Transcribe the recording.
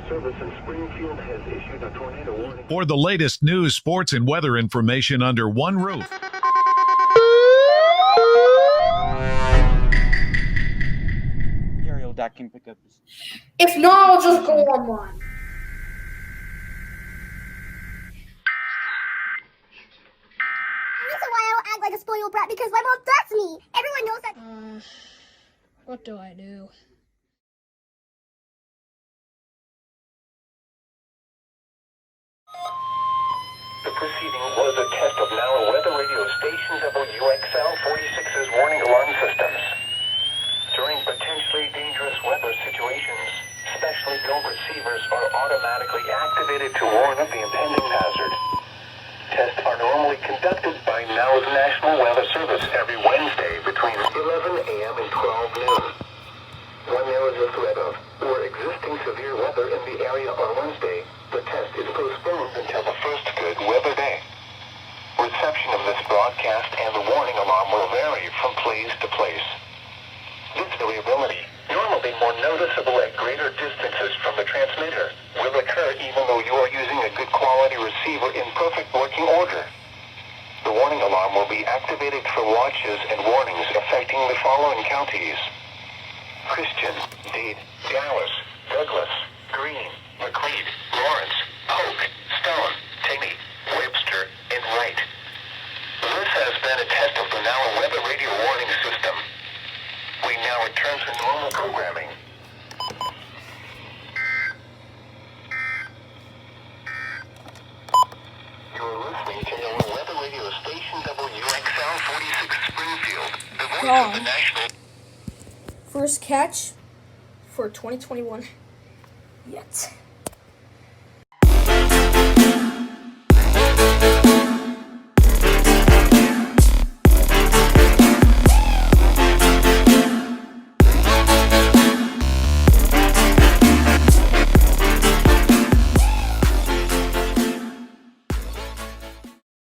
Service in Springfield has issued a tornado warning. For the latest news, sports, and weather information under one roof. Ariel, that can pick up this. If not, I'll just go online. Reason why I don't act like a spoiled brat because my mom does me. Everyone knows that. What do I do? The proceeding was a test of NOAA weather radio station WXL 46's warning alarm systems. During potentially dangerous weather situations, specially built receivers are automatically activated to warn of the impending hazard. Tests are normally conducted by NOAA's National Weather Service every Wednesday between 11 a.m. and 12 noon. When there is a threat of or existing severe weather in the area on Wednesday, the test is postponed until the first good weather day. Reception of this broadcast and the warning alarm will vary from place to place. This variability, normally more noticeable at greater distances from the transmitter, will occur even though you are using a good quality receiver in perfect working order. The warning alarm will be activated for watches and warnings affecting the following counties: Christian, Dade, Dallas, Douglas, Greene, McLeod, Lawrence, Polk, Stone, Taney, Webster, and Wright. This has been a test of the NOAA Weather Radio Warning System. We now return to normal programming. You're listening to NOAA Weather Radio Station WXL 46 Springfield, the voice of the national... First catch for 2021 yet.